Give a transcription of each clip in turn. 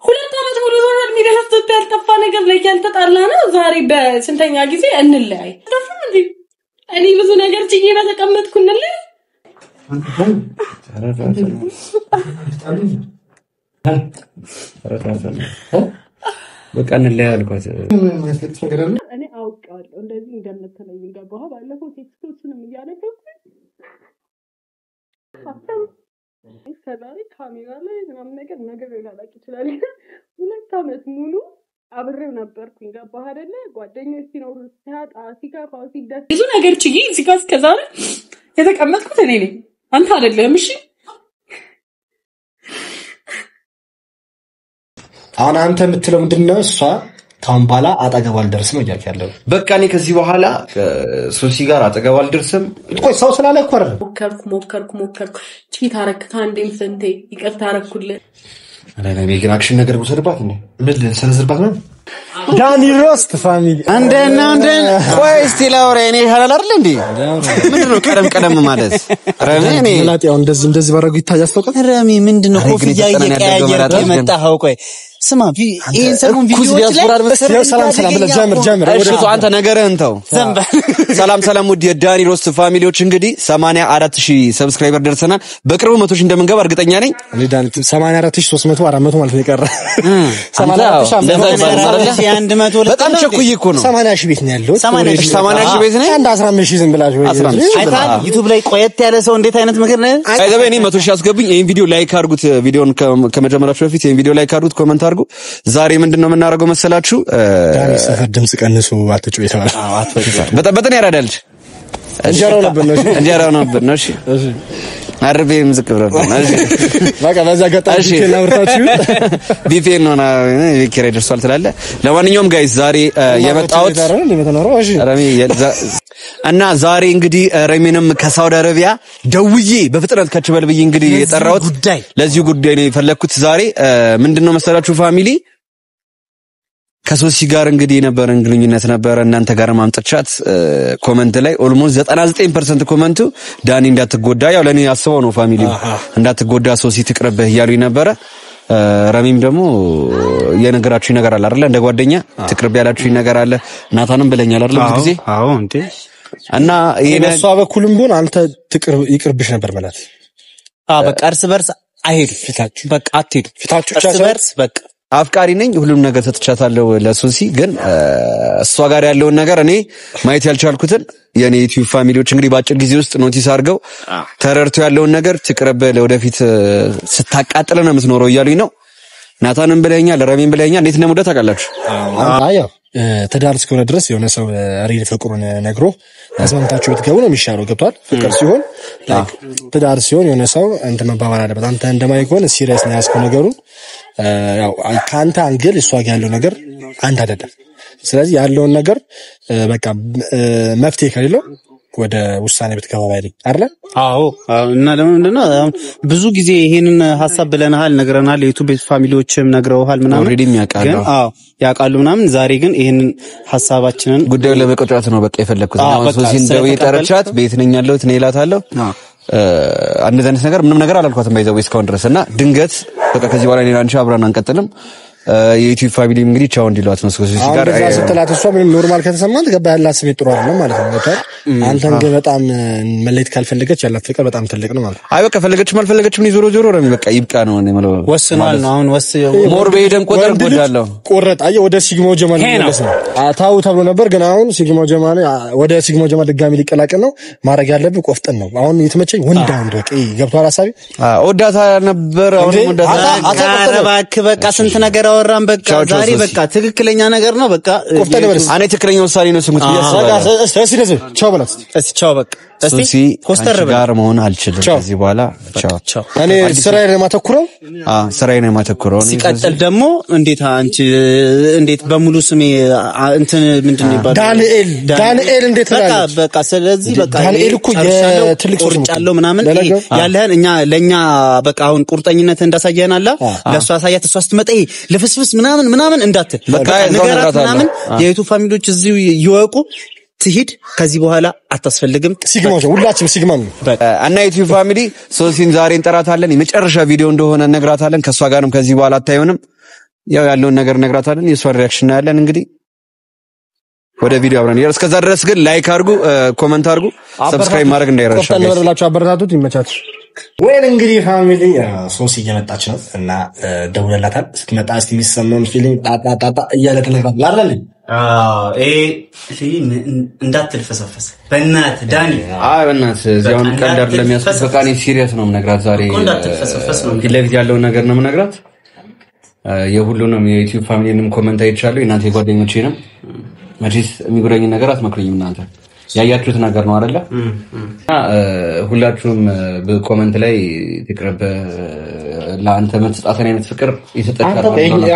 ሁለት አመት ሙሉ ሶሻል ሚዲያ ስትል ያልጠፋ ነገር ላይ ያልተጣላና ዛሬ በስንተኛ ጊዜ እንለያይ እንዴ እኔ ብዙ ነገር ጭዬ በተቀመጥኩንልህ በቃ እንለያይ አልኳት እኔ አውቃለሁ እንደዚህ እንደምትለኝ ገባህ ባለፈው ቴክስቶችንም እያነበብኩ ከዛሬ ካሜራ ላይ ምናምን ነገር ላላቅ ይችላል ሁለት አመት ሙሉ አብሬው ነበርኩኝ ገባህ አይደለ ጓደኞች ሲኖሩ ሲያጣ ሲጋፋ ሲደስ ብዙ ነገር ችዬ እዚህ ጋር እስከዛሬ የተቀመጥኩት እኔ ነኝ አንተ አይደለም እሺ አሁን አንተ የምትለው ምንድነው እሷ ታውን ባላ አጠገብ አልደርስም እያልክ ያለው በቃ እኔ ከዚህ በኋላ ሶሲ ጋር አጠገብ አልደርስም ቆይ ሰው ስላለ እኮ አይደል ሞከርኩ ቺት አረክ ታንዴም ሰንቴ ይቅርታ አረኩልህ አላለም ግን አክሽን ነገር ወሰድባት እንዴ ምን ሰነዝርባት ነው ዳኒ ሮስት ፋሚሊ አንደና ቆይ እስቲ ላውራ እኔ ሐላል አይደል እንዴ ምንድነው ቀደም ማለት ረሚ እኔ ላጤው እንደዚህ ባረጉ ይታያል አስተውቀት ረሚ ምንድነው ኮፍያ እየቀያየርክ የመጣኸው ቆይ ስማ ይሄን ሰሞን ቪዲዮዎች ላይ ሰላም ብለ ጀምር እሺ አንተ ነገርህን ተው ሰላም ውድ የዳኒ ሮስት ፋሚሊዎች እንግዲህ 84000 ሰብስክራይበር ደርሰናል በቅርቡ 100000 እንደምንገባ እርግጠኛ ነኝ እኔ ዳኒ 84300 400 ማለት ነው የቀረ 84100 በጣም ቸኩይ እኮ ነው 80000 ቤት ነው ያለው 80000 ቤት ነው አንድ 15000 ዝም ብላችሁ አይታል ዩቲዩብ ላይ ቆየት ያለ ሰው እንዴት አይነት ምክር ነው አይዘበ እኔ 100000 አስገቡኝ ይሄን ቪዲዮ ላይክ አድርጉት ቪዲዮን ከመጀመራችሁ በፊት ይሄን ቪዲዮ ላይክ አድርጉት ኮሜንት አድርጉ ዛሬ ምንድነው የምናደርገው መሰላችሁ ዳኒ ሰፈር ድምጽ ቀንሱ አትጩ ይተዋል በጣም ያራዳልሽ እንጀራው ነበር ነው እሺ አርቤም ዝክብረ ነው እሺ በቃ በዛ ገጣሽ ከናብርታችሁ ቢፒኤን ነው ቪኪሬ ደርሷል ትላለ ለማንኛውም ጋይስ ዛሬ የመጣሁት ረሚ እና ዛሬ እንግዲህ ረሚንም ከሳውዲ አረቢያ ደውዬ በፍጥነት ከችበል ብዬ እንግዲህ የጠራሁት ለዚህ ጉዳይ ነው የፈለኩት ዛሬ ምንድነው መሰላችሁ ፋሚሊ ከሶሲ ጋር እንግዲህ የነበረን ግንኙነት ነበር እናንተ ጋር ማምጣቻት ኮሜንት ላይ ኦልሞስት 99% ኮሜንቱ ዳኒ እንዳትጎዳ ያው ለኔ ያስበው ነው ፋሚሊ እንዳትጎዳ ሶሲ ትቅርብህ ያሉኝ ነበር ረሚም ደግሞ የነገራችሁ ነገር አለ አይደል እንደ ጓደኛ ትቅርብ ያላችሁ ነገር አለ ናታንም ብለኛል አይደል ብዙ ጊዜ አዎ እንዴ እና የነሷ በኩልም ቢሆን አንተ ይቅርብሽ ነበር ማለት በቃ እርስ በርስ አይሄዱ ፊታችሁ በቃ አትሄዱ ፊታችሁ እርስ በርስ በቃ አፍቃሪ ነኝ ሁሉም ነገር ተጥቻታለሁ ለሶሲ ግን እሷ ጋር ያለውን ነገር እኔ ማየት ያልቻልኩትን የኔ ዩቲዩብ ፋሚሊዎች እንግዲህ ባጭር ጊዜ ውስጥ ኖቲስ አድርገው ተረርቶ ያለውን ነገር ትቅርብ ለወደፊት ስታቃጥለ ነው የምትኖረው እያሉኝ ነው ናታንም ብለኛል ረሚም ብለኛል እንዴት ነው ሙደታ ታውቃላችሁ አያ ተዳር እስከሆነ ድረስ የሆነ ሰው ሪል ፍቅሩን ነግሮ አስማምታችሁ ብትገቡ ነው የሚሻለው ገብቷል ፍቅር ሲሆን ተዳር ሲሆን የሆነ ሰው እንት መባባል አለበት አንተ እንደማይሆን ሲሪየስ ነው ያስከው ነገሩ ያው ካንተ አንግል እሷ ጋር ያለው ነገር አንድ አይደለም ስለዚህ ያለውን ነገር በቃ መፍትሄ ከሌለው ወደ ውሳኔ ብትገባ አይደል አይደል አዎ እና ለምንድነው ብዙ ጊዜ ይሄንን ሐሳብ ብለናል ነግረናል የዩቲዩብ ፋሚሊዎችም ነግረውሃል ምናምን ኦሬዲ የሚያውቃሉ አዎ ያውቃሉ ምናምን ዛሬ ግን ይሄንን ሐሳባችንን ጉዳዩ ለመቆጫት ነው በቃ የፈለኩት ነው ሶሲን ደው የጠረቻት ቤት ነኝ ያለሁት ነው ይላታለሁ አንድ አይነት ነገር ምንም ነገር አላልኳትም ባይዘው እስካሁን ድረስና ድንገት በቃ ከዚህ በኋላ እኔና አንቺ አብረን አንቀጥልም የዩቲዩብ ፋሚሊ እንግዲህ ቻው እንዲሏት ነው ሶሲ ጋር አይ ስትላት እሷ ምንም ኖርማል ከተሰማት ገባ ያላት ስሜት ጥሩ አይደለም ማለት ነው ወጣ አንተን ግን በጣም መለየት ካልፈለገች ያላት ፍቅር በጣም ትልቅ ነው ማለት አይ በቃ ፈለገችም አልፈለገችም ዞሮ ረሚ በቃ ይብቃ ነው ማለት ወስኗል ነው አሁን ሞር በሄደን ቁጥር ጎዳለው ቆረጥ አይ ወደ ሲግማው ጀማል ማለት ነው አታው ተብሎ ነበር ግን አሁን ሲግማው ጀማል ወደ ሲግማው ጀማል ድጋሚ ሊቀላቀል ነው ማድረግ ያለብህ ቆፍጠን ነው አሁን የተመቸኝ ወንዳ አንድ በቃ ገብቷል ሐሳቢ ወዳታ ነበር አሁን ወዳታ አታቀረባክ በቃ ስንት ነገር አወራን በቃ ዛሬ በቃ ትክክለኛ ነገር ነው በቃ ቆፍጠን በርስ እኔ ትክክለኛ ውሳኔ ነው ስሙት ስለዚህ ቻው በላት እስቲ ቻው በቃ እስቲ ፖስተር ጋር መሆን አልችልም ከዚህ በኋላ ቻው እኔ ስራዬ ነው የማተኩረው ስራዬ ነው የማተኩረው ሲቀጥል ደግሞ እንዴት በሙሉ ስሜ እንትን ምንድነው ይባላል ዳንኤል እንዴት ማለት በቃ ስለዚህ በቃ ዳንኤል እኮ የትልቅ ሰው ጫለው ምናምን ያለህን ለኛ በቃ አሁን ቁርጠኝነት እንዳሳየህን አላ ለሷ አሳያት እሷ ስትመጣ ለፍስፍስ ምናምን እንዳትል በቃ ነገራት ምናምን የዩቲዩብ ፋሚሊዎች እዚሁ ይወቁ ትሂድ ከዚህ በኋላ አታስፈልግም ሲግማ ሁላችንም ሲግማ ነው እና ዩቲዩብ ፋሚሊ ሶሲን ዛሬ እንጠራታለን የመጨረሻ ቪዲዮ እንደሆነ ነግራታለን ከሷ ጋርም ከዚህ በኋላ አታዩንም ያው ያለውን ነገር ነግራታለን። የሷን ሪአክሽን እናያለን። እንግዲህ ወደ ቪዲዮ አብረን ይሄ እስከዛ ድረስ ግን ላይክ አድርጉ፣ ኮሜንት አድርጉ፣ ሰብስክራይብ ማድረግ እንዳይረሳ። ተነበረላችሁ አበረታቱት። ይመቻችሁ። ወይኔ እንግዲህ ፋሚሊ ሶሲ እየመጣች ነው እና ደውለላታል። ስትመጣ እስቲ የሚሰማውን ፊሊንግ ጣጣ እያለ ተነግራለች አይደል? እንዳትልፈሰፈስ በእናትህ ዳኒ። አይ በእናትህ እዚያውን ቀልድ አይደለም ያስበቃ። እኔ ሲሪየስ ነው የምነግራት ዛሬ። ፊት ለፊት ያለውን ነገር ነው የምነግራት። የሁሉንም የዩቲዩብ ፋሚሊንም ኮሜንት አይቻለሁ። እናንተ የጓደኞቼንም መቼስ የሚጎዳኝ ነገር አትመክሩኝም እናንተ ያያችሁት ነገር ነው አይደለ? ሁላችሁም በኮሜንት ላይ ትቅርብ ለአንተ መጽጣተን አይነት ፍቅር ይሰጣጣል።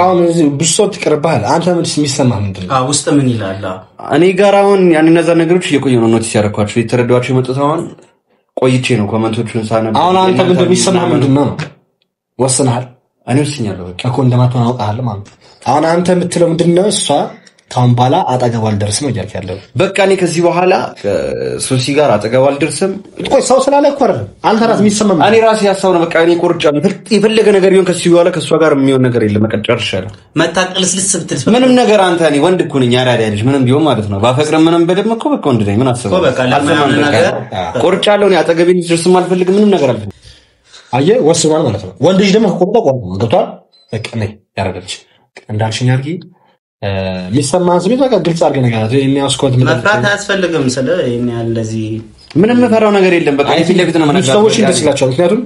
አሁን ብሶት ትቅርባል። አንተ ምንስ የሚሰማህ ምንድነው? ውስጥ ምን ይላል? እኔ ጋር አሁን ያን እነዛ ነገሮች እየቆዩ ነው ኖቲስ ያደረኳቸው የተረዳኋቸው የመጡት አሁን ቆይቼ ነው ኮሜንቶቹን ሳነብ። አሁን አንተ ምንድነው የሚሰማህ ምንድነው? ወስነሃል? እኔ ወስኛለሁ በቃ እኮ እንደማትሆን አውቃለሁ ማለት ነው። አሁን አንተ የምትለው ምንድነው? እሷ ካሁን በኋላ አጠገቧ አልደርስም ነው እያልክ ያለው? በቃ እኔ ከዚህ በኋላ ሶሲ ጋር አጠገቧ አልደርስም። ቆይ ሰው ስላለ እኮ አይደለም አንተ ራስህ የሚሰማህ። እኔ ራሴ ያሳው ነው በቃ እኔ ቆርጫለሁ። የፈለገ ነገር ቢሆን ከዚህ በኋላ ከሷ ጋር የሚሆን ነገር የለም። በቃ ጨርሻለሁ። መታቀልስልስ ብትልስ ምንም ነገር አንተ እኔ ወንድ እኮ ነኝ አራዳ ልጅ ምንም ቢሆን ማለት ነው። ባፈቅረም ምንም በደም እኮ በቃ ወንድ ነኝ። ምን አስበው ቆርጫለሁ። እኔ አጠገቤ ልትደርስም አልፈልግም። ምንም ነገር አልፈልግም። አየህ ወስኗል ማለት ነው። ወንድ ልጅ ደግሞ ቆርጦ ገብቷል። በቃ ነኝ ያረጋች እንዳልሽኝ አድርጊ። የሚሰማህን ስሜት በቃ ግልጽ አድርገህ ነገር አለ። የሚያስቆጥ መፍራት አያስፈልግም። ስለ እኔ ያለዚህ ምንም የምፈራው ነገር የለም። በቃ ፊት ለፊት ነው ማለት ነው። ሰዎች እንደዚህ ይላቸዋል። ምክንያቱም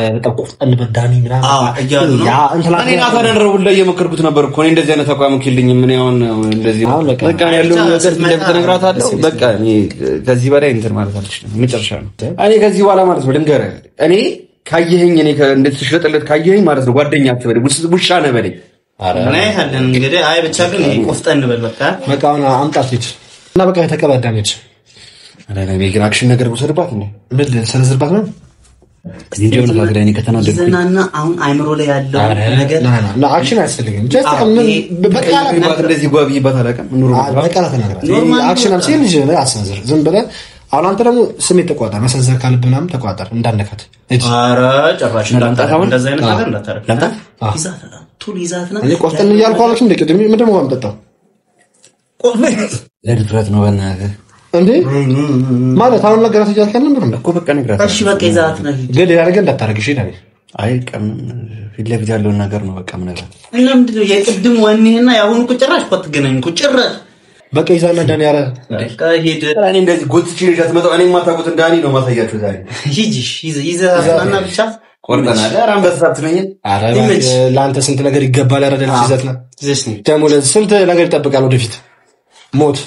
በጣም ቆፍጠን በዳኒ ምናምን እያሉ ነው። እኔ ናታነረው ሁላ እየመከርኩት ነበር እኮ እኔ እንደዚህ አይነት አቋም ከልኝ ምን ያውን እንደዚህ በቃ ያለው ነገር ፊት ለፊት ነግራታለሁ። በቃ እኔ ከዚህ በላይ እንትን ማለት አልችልም። መጨረሻ ነው። እኔ ከዚህ በኋላ ማለት ነው ልንገርህ፣ እኔ ካየኸኝ እኔ እንድትሽለጥለት ካየኸኝ ማለት ነው ጓደኛ አትበለኝ፣ ውሻ ነህ በለኝ። አረ አይደለም እንግዲህ አይ ብቻ ግን ቆፍጠን በል በቃ አሁን አምጣት ልጅ እና በቃ የተቀበዳም ልጅ አረ ነው ግን አክሽን ነገር ወሰድባት ነው ምን ሰነዝርባት ነው እንዴ ነው ታግራ እኔ ከተናደድኩ ዘናና አሁን አይምሮ ላይ ያለው ነገር ና አክሽን አያስፈልግም። ጀስት በቃ እንደዚህ ጓብይባት አላውቅም ኑሮ በቃ ተናግራ አክሽን አልሲል ልጅ አስነዝር ዝም ብለህ አሁን አንተ ደግሞ ስሜት ተቋጣ መሰንዘር ካለብህ ምናምን ተቋጣር እንዳነካት አረ ጭራሽ እንዳንጣ እንደዛ አይነት ነገር እንዳታረግ ለምጣ ቱል ይዛትና እኔ ቆፍጠን እያልኩ አለች እንደ ቅድም ምንድነው ማምጣጣው ለድፍረት ነው በእናትህ እንዴ ማለት አሁን ነገራት እያልከኝ ነበር እኮ በቃ ነግራት እሺ በቃ ይዛት ነው ግን ሌላ ነገር እንዳታረግ እሺ ዳኒ አይ ቀም ፊት ለፊት ያለውን ነገር ነው በቃ ምን ነገር እና ምንድነው የቅድም ወኔና ያሁን እኮ ጭራሽ እኮ አትገናኙ እኮ ጭራሽ በቃ ይዛና ዳኒ ያለ በቃ ሄደ እኔ እንደዚህ ጎትቼ ልጅ አትመጣው እኔ ማታውቁት ዳኒ ነው ማሳያችሁ ዛሬ ሂጂ ይዛና ብቻ ቆርጠና ዳራም በዛት ነኝ አረ ለአንተ ስንት ነገር ይገባል ያረደል ይዘት ነው ደግሞ ለስንት ነገር ይጠብቃል ወደፊት ሞት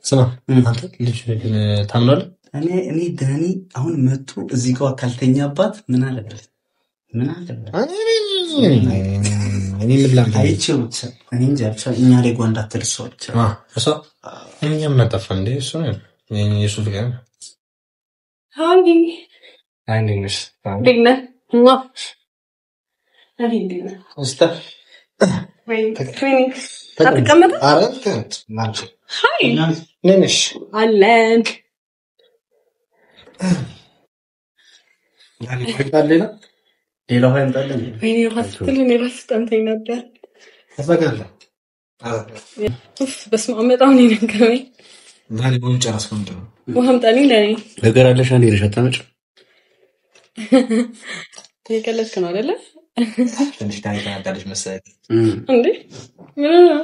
ስማ አንተ ልጅ ታምናለህ እኔ ዳኒ አሁን መጡ እዚህ ጋር ካልተኛባት ምን አለበት እኔ ምን ላድርግ አይቼው እኔ እንጃ ብቻ እኛ ላይ ጓንዳ ተልሷል እሷ እኛ ምን አጠፋ እንዴ እሱ ነው የሱ ፍቅር ሃይ እንዴት ዲና ማ ዲና ወይ ትዊኒክስ አትቀመጥ አረንት ማንቺ ሃይ ነንሽ አለን ዳኒ ይፈልጋልና ሌላው አይምጣልን ወይኔ ሆስፒታል ነው ራስታንተኝ ነበር ተፈጋለ በስመ አብ በጣም ነው የነገረኝ ዳኒ ምን ጨረስኩ እንዴ ወህም ጣኒ ለኔ ነገር አለሽ አንዴ ለሻታመጭ ተከለስከ ነው አይደለ ትንሽ ዳኒ ታዳለሽ መሰለኝ እንዴ ምን ነው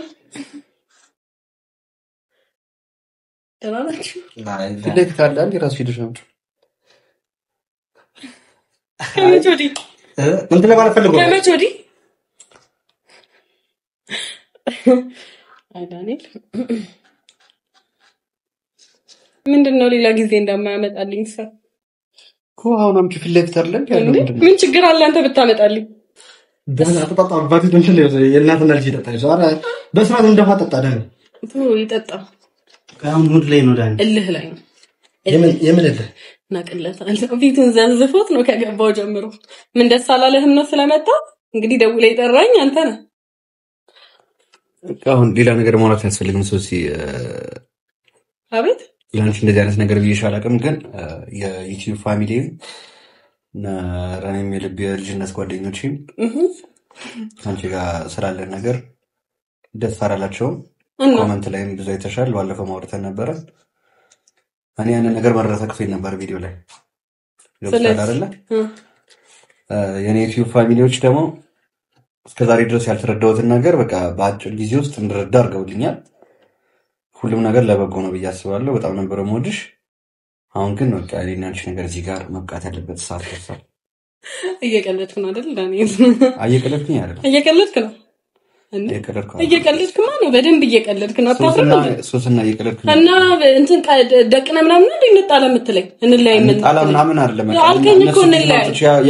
ተናናችሁ ለክ ካለ አንዴ ራስ ሄደሽ ነው ከመቾዲ ምን ለማለት ፈልገው ከመቾዲ አይዳኒል ምንድነው ሌላ ጊዜ እንደማያመጣልኝ ሰው አሁንም ፊት ለፊት አይደለም ያለው ምን ችግር አለ አንተ ብታመጣልኝ ደህና አጣጣ አባቴ እንትን ላይ የእናትና ልጅ ይጠጣ ዛሬ በስርዓት እንደፋጠጣ ዳኒ ይጠጣ አሁን ሙድ ላይ ነው ዳኒ እልህ ላይ ነው የምን እልህ ናቀለታል ፊቱን ዘንዝፎት ነው ከገባው ጀምሮ ምን ደስ አላለህም ነው ስለመጣ እንግዲህ ደውለህ ይጠራኝ አንተ ነህ አሁን ሌላ ነገር ማውራት ያስፈልግም ሶሲ አቤት ላንቺ እንደዚህ አይነት ነገር ቢይሽ አላውቅም ግን የዩቲዩብ ፋሚሊ እና ራኔም የልብ የልጅነት ጓደኞቼም አንቺ ጋር ስላለ ነገር ደስ አላላቸውም። ኮመንት ላይም ብዙ አይተሻል። ባለፈው ማውርተን ነበረ። እኔ ያንን ነገር መረዳት አቅቶኝ ነበር ቪዲዮ ላይ ገብቷል አይደለ? የኔ ዩቲዩብ ፋሚሊዎች ደግሞ እስከዛሬ ድረስ ያልተረዳሁትን ነገር በቃ በአጭር ጊዜ ውስጥ እንድረዳ አድርገውልኛል። ሁሉም ነገር ለበጎ ነው ብዬ አስባለሁ። በጣም ነበር የምወድሽ። አሁን ግን በቃ እኔና አንቺ ነገር እዚህ ጋር መብቃት ያለበት ሰዓት ደርሷል። እየቀለድክ ነው አይደል ዳንኤል? እየቀለድኩኝ አይደል? እየቀለድክ ነው። እየቀለድክማ ነው። በደንብ እየቀለድክ ነው። አታፍርም? ሶስና እየቀለድክ ነው። እና እንትን ደቅነ ምናምን እንደ እንጣላ የምትለኝ እንላይ ምን እንጣላ ምናምን አይደለም። አልከኝ እኮ እንላይ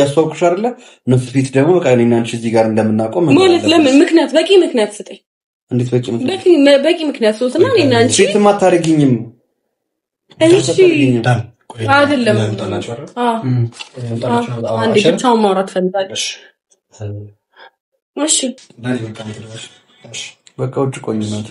ያስተዋውቅሽ አይደለ? እነሱ ፊት ደግሞ በቃ እኔና አንቺ እዚህ ጋር እንደምናቆም ማለት ለምን ምክንያት በቂ ምክንያት ስጠኝ። እንዴት በቂ ምክንያት? በቂ ምክንያት ሶስና እኔና አንቺ ፊትም አታረጊኝም። እሺ አይደለም። አንዴ ብቻውን ማውራት ፈልጋለሽ? እሺ በቃ ውጭ ቆይ ነው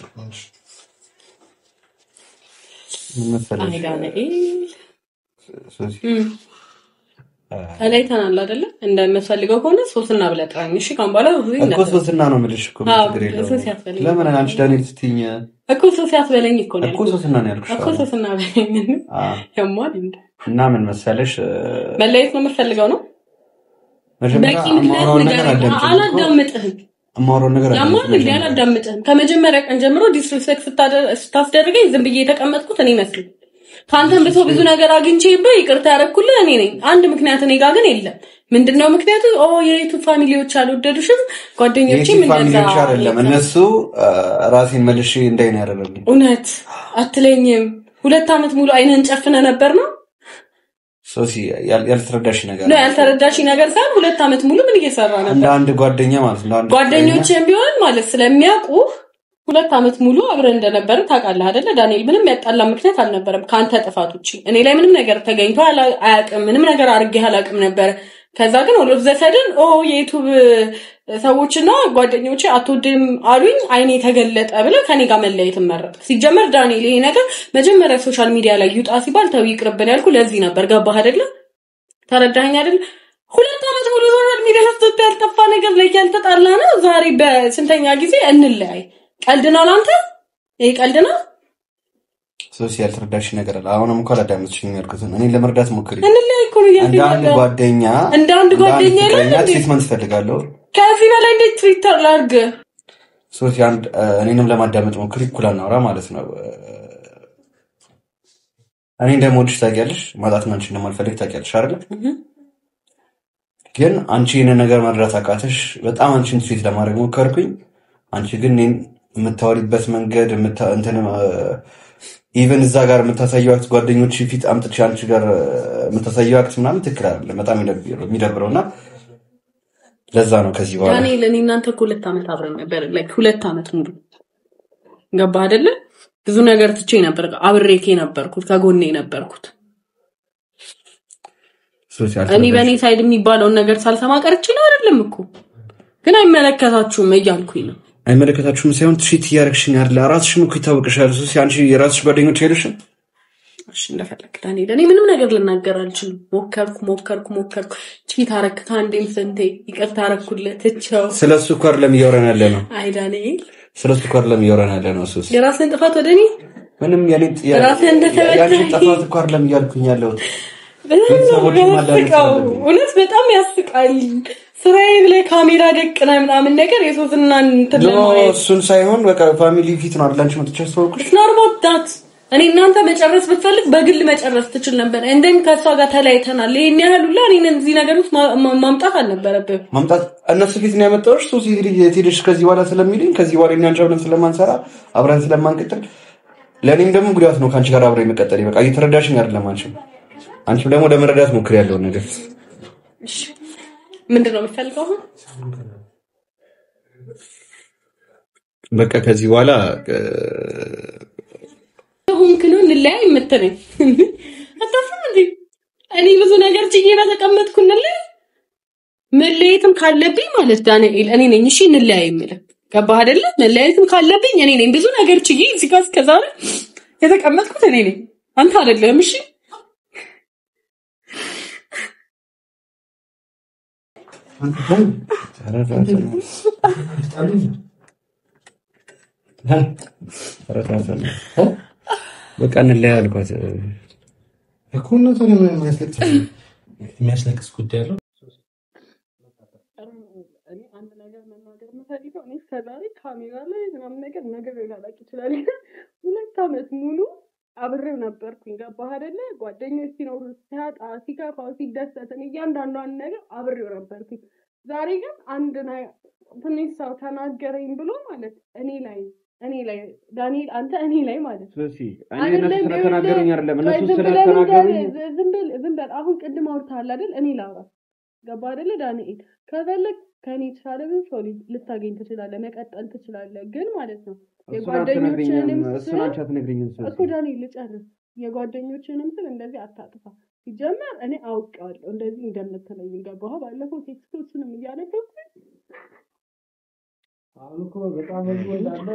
ተለያይተናል አይደለ? እንደምፈልገው ከሆነ ሶስና ብለህ ጥራኝ። እሺ ካም በኋላ እኮ ሶስና ነው የምልሽ እኮ ችግር የለውም። ለምን አንቺ ዳንኤል ስትይኝ እኮ ሶስት ያስበለኝ እኮ ነው እኮ ሶስና ነው ያልኩሽ እኮ ሶስና በለኝ። ያማል እና ምን መሰለሽ መለየት ነው የምፈልገው ነው። በቂ ምክንያት አላዳምጥህም። አማራው ነገር አላዳምጥህም። ከመጀመሪያ ቀን ጀምሮ ዲስሪስፔክት ስታስደርገኝ ዝም ብዬ የተቀመጥኩት እኔ መስሎኝ ካንተም በሰው ብዙ ነገር አግኝቼብህ ይቅርታ ያደረኩልህ እኔ ነኝ። አንድ ምክንያት እኔ ጋር ግን የለም። ምንድነው ምክንያቱ? የዩቲዩብ ፋሚሊዎች አልወደዱሽም፣ ጓደኞቼም እንደዛ አይደለም። እነሱ ራሴን መልሼ እንዳይ ነው ያደረጉኝ። እውነት አትለኝም? 2 አመት ሙሉ አይነን ጨፍነ ነበር ነው ሶሲ ያልተረዳሽ ነገር ነው። ያልተረዳሽ ነገር ሳይሆን 2 አመት ሙሉ ምን እየሰራ ነበር? እንደ አንድ ጓደኛ ማለት ነው። አንድ ጓደኞቼም ቢሆን ማለት ስለሚያውቁ 2 አመት ሙሉ አብረን እንደነበር ታውቃለህ አይደለ ዳንኤል? ምንም ያጣላ ምክንያት አልነበረም ካንተ ጥፋት ውጪ። እኔ ላይ ምንም ነገር ተገኝቶ አያውቅም። ምንም ነገር አድርጌ አላውቅም ነበር። ከዛ ግን ኦል ኦፍ ዘ ሰደን የዩቲዩብ ሰዎችና ጓደኞቼ አትወድም አሉኝ። አይኔ ተገለጠ ብለ ከኔ ጋር መለየት መረጥ። ሲጀመር ዳንኤል ይሄ ነገር መጀመሪያ ሶሻል ሚዲያ ላይ ይውጣ ሲባል ተው ይቅርብን ያልኩ ለዚህ ነበር። ገባህ አይደለ? ተረዳኸኝ አይደለ? 2 አመት ሙሉ ሶሻል ሚዲያ ላይ ያልጠፋ ነገር ላይ ያልተጣላ ነው። ዛሬ በስንተኛ ጊዜ እንለያይ? ቀልድ ነው ላንተ? ይሄ ቀልድ ነው? ሶሲ ያልተረዳሽ ነገር አለ። አሁንም እንኳን አዳምጥሽኝ ያልኩትን እኔ ለመርዳት ሞክሪ። እንለያይ እኮ ነው ያልኩት። እንደ አንድ ጓደኛ ትሪትመንት ፈልጋለሁ። ከዚህ በላይ እንዴት ትሪተር ላድርግ? ሶሲ እኔንም ለማዳመጥ ሞክሪ። እኩል አናውራ ማለት ነው። እኔ እንደምወድሽ ታውቂያለሽ፣ ማጣትና አንቺ እንደማልፈልግ ታውቂያለሽ አይደል? ግን አንቺ ይሄን ነገር መረዳት አቃተሽ። በጣም አንቺን ትሪት ለማድረግ ሞከርኩኝ። አንቺ ግን እኔን የምታወሪበት መንገድ ኢቨን እዛ ጋር የምታሳየው አክት ጓደኞች ፊት አምጥቼ አንቺ ጋር የምታሳየው አክት ምናምን ትክክል አይደለም። በጣም የሚደብረውና ለዛ ነው ከዚህ በኋላ እኔ ለኔ እናንተ 2 አመት አብረን ነበር። ላይክ 2 አመት ሙሉ ገባ አይደለ? ብዙ ነገር ትቼ ነበር። አብሬኬ ነበርኩት፣ ከጎኔ ነበርኩት። እኔ በኔ ሳይድ የሚባለውን ነገር ሳልሰማ ቀርቼ ነው አይደለም እኮ። ግን አይመለከታችሁም እያልኩኝ ነው። አይመለከታችሁም ሳይሆን ትሪት እያደረግሽኝ አይደል? ራስሽም እኮ ይታወቅሻል። ሶሲ አንቺ የራስሽ ጓደኞች አይደለሽም? እሺ እንደፈለክ ዳንኤል፣ እኔ ምንም ነገር ልናገር አልችልም። ሞከርኩ ትሪት አረክ ካንዴም ሰንቴ ይቅርታ አረኩልህ ትቼው። ስለሱ እኮ አይደለም እያወራን ያለ ነው። አይ ዳንኤል፣ ስለሱ እኮ አይደለም እያወራን ያለ ነው። ሶሲ የራስህን ጥፋት ወደኔ ምንም ያኔ ያንቺ ጥፋት እኮ አይደለም እያልኩኝ ያለሁት። እውነት በጣም ያስቃል። ስራዬ ብለህ ካሜራ ደቅና ምናምን ነገር የሶስናን ተለማው እሱን ሳይሆን በቃ ፋሚሊ ፊት ነው አይደል? አንቺ መጥቻ አስተዋውቅሽ ስናርቦታት እኔ እናንተ መጨረስ ብትፈልግ በግል መጨረስ ትችል ነበር። እንደም ከሷ ጋር ተለያይተናል። ይሄን ያህል ሁላ እኔን እዚህ ነገር ውስጥ ማምጣት አልነበረብህም። ማምጣት እነሱ ፊት ነው ያመጣሁሽ። ሶሲ ትሄድሽ ከዚህ በኋላ ስለሚልኝ ከዚህ በኋላ እኛ አንቺ ስለማንሰራ አብረን ስለማንቀጥል ለኔም ደግሞ ጉዳት ነው ካንቺ ጋር አብረን መቀጠል። በቃ እየተረዳሽኝ አይደለም። አንቺም ደግሞ ለመረዳት ሞክሪ ያለውን ነገር። እሺ ምንድነው የምትፈልገው? በቃ ከዚህ በኋላ ሁንክኑ ልላይ የምትለኝ አታፍም እንዴ? እኔ ብዙ ነገር ጭዬ በተቀመጥኩንል መለየትም ካለብኝ ማለት ዳንኤል እኔ ነኝ። እሺ እንለያይ የምልህ ገባህ አይደለ? መለየትም ካለብኝ እኔ ነኝ። ብዙ ነገር ጭዬ እዚህ ጋር እስከዛሬ የተቀመጥኩት እኔ ነኝ፣ አንተ አይደለም። እሺ በቃ እንለያ አልኳት እኮ ነው። ታዲያ የሚያስለቅስ ጉዳይ አለው። እኔ አንድ ነገር መናገር የምፈልገው እኔ እስከዛሬ ካሜራ ላይ ምናምን ነገር ላላቅ ይችላል። 2 ዓመት ሙሉ አብሬው ነበርኩኝ። ገባህ አይደለ? ጓደኞች ሲኖሩ ሲያጣ ሲከፋው ሲደሰት እያንዳንዷን ነገር አብሬው ነበርኩኝ። ዛሬ ግን አንድ ትንሽ ሰው ተናገረኝ ብሎ ማለት እኔ ላይ ዳንኤል አንተ እኔ ላይ ማለት ስለዚህ እኔ እነሱ ስለተናገሩኝ አይደለም እነሱ ስለተናገሩኝ ዝም በል። አሁን ቅድም አውርተሃል አይደል? እኔ ላውራ ገባህ አይደለ? ዳንኤል ከፈለክ ከኔ የተሻለ ብዙ ሰው ልታገኝ ትችላለህ፣ መቀጠል ትችላለህ። ግን ማለት ነው የጓደኞችንም እኮ ዳንኤል ልጨርስ። የጓደኞችንም ስል እንደዚህ አታጥፋ። ሲጀመር እኔ አውቃለሁ እንደዚህ እንደምትለኝ ገባህ? ባለፈው ቴክስቶችንም እያነበብኩኝ አሁን እኮ በጣም ወንዳለ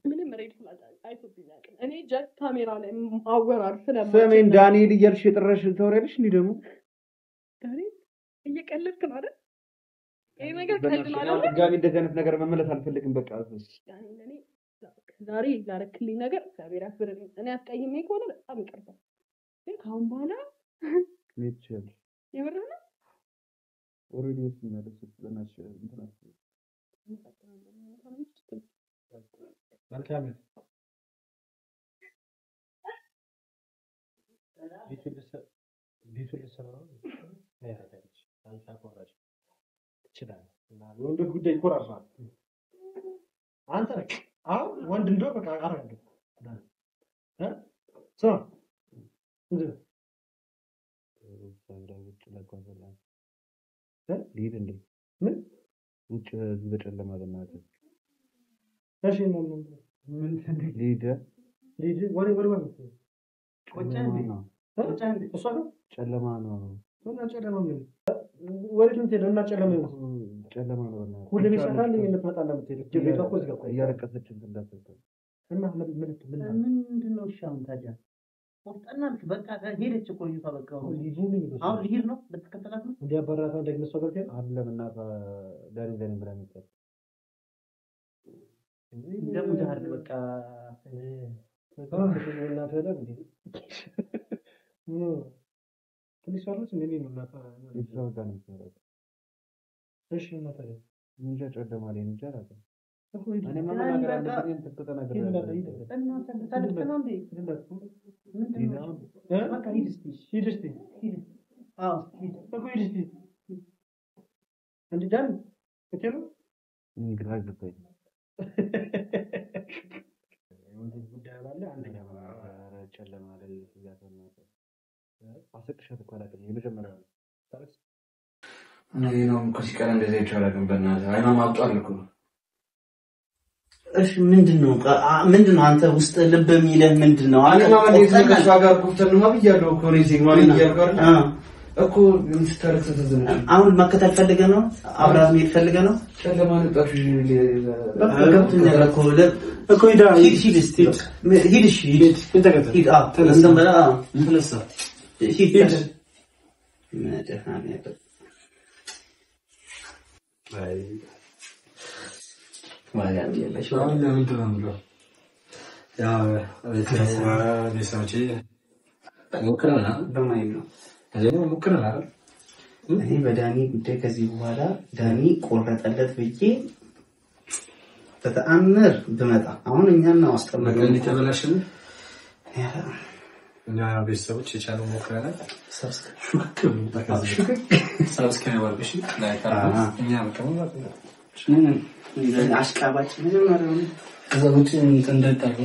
ምንም ሬድ ፍላግ አይቶብኛል። እኔ ጀስት ካሜራ ላይ አወራር ሰሜን ዳንኤል እያልሽ የጥረሽ ተወሪያለሽ እንዴ? ደግሞ ዳንኤል እየቀለድክ ነው አይደል? ይሄ ነገር ከልድና ነው። ድጋሚ እንደዚህ አይነት ነገር መመለስ አልፈልግም። በቃ ዳንኤል እኔ ዛሬ ላረክልኝ ነገር እግዚአብሔር ያክብርልኝ። እኔ አስቀይሜ ከሆነ በጣም ይቅርታ። ግን ካሁን በኋላ ይችላል የምርህ ነው ኦሬዲ ነው ስለናሽ እንትናችሁ መልካም ቤቱ ልሰራው ያረጋግጥ አንተ አቆራጭ ይችላል እና ወንድ ጉዳይ ይቆራራል። አንተ አው ወንድ እንደው በቃ አረጋግጥ ሶ እንዴ ሳንዳውጭ ለቆዘላ ሊድ እንዴ ምን ውጭ በጨለማ ለማለት እሺ ምን ሊድ ወሬ ማለት ነው። ቆጫንዴ እሷ ነው ጨለማ ነው እና ጨለማ ነው ወሬት እንት እና ጨለማ ነው እና ሁሉ ቢሰራል እንመጣ እንደምትሄድ ቤቷ እኮ ዝጋ እያለቀሰች እንዳትሰጥ እና ምንድነው ሻም ታዲያ ወጣናል። በቃ ሄደች እኮ ልጅቷ በቃ አሁን ልሂድ ነው ልትከተላት ነው እንዲያበራታ ደግመ ሰው ጋር አይደለም እና ዳኒ ብራን ይጣል እንደምዳር በቃ እና ታዲያ እንዴ ትንሽአሮች እንደኔ ነው እና ይዛው ጋር ነው ያለው። እሺ እና ታዲያ ምን ጨለማ ላይ ነው ጃራታ እኮ እኔ ማማ ነገር አንደኝ ተተናገረ እና ታዲያ ነው እንዴ ምንድነው በቃ ሂድ እስቲ አዎ ሂድ እኮ ሂድ እስቲ እንዴ ዳን ከተሉ እንግዲህ ገባኝ ወንድ ጉዳይ አለ አንደኛ ጨለማ ላይ ያተና አሰቅሻት እኮ አላውቅም። የመጀመሪያው ነው ታሪክ እኔ ነው እኮ ሲቀር እንደዚህ አይቻልም። በእናትህ አይኗም አብጧል እኮ። እሺ ምንድነው አንተ ውስጥ ልብ የሚልህ ምንድነው? አንተ ማለት ከሷ ጋር ኩፍተን ነው ብያለሁ እኮ ሬሲንግ ማለት ያልቀር እኮ እንስተርክ ተዘነ አሁን መከተል ፈልገ ነው አብራዝ መሄድ ፈልገ ነው ጨለማ ነጣሽ ገብቶኛል እኮ ሂድ እስቲ ሂድ እንተከተል ሂድ ተነስተን በላ ተነሳ ሂድ መደፋን ያለው አይ ማያን የለሽ አሁን ለምን ተናምለው ያው ለሰውቼ ሞክረና በማይል ነው አጀነው ሞክረና አይደል? እኔ በዳኒ ጉዳይ ከዚህ በኋላ ዳኒ ቆረጠለት ብዬ በተአምር ብመጣ አሁን እኛና አስቀመጠ ነው ተበላሽን እኛ ቤተሰቦች የቻለው ሞክረና ሰብስክራይብ አድርጉ ላይክ አድርጉ እኛ መከመው አሽቃባጭ ምንም አይደለም። ከዛ ውጪ እንደጣሉ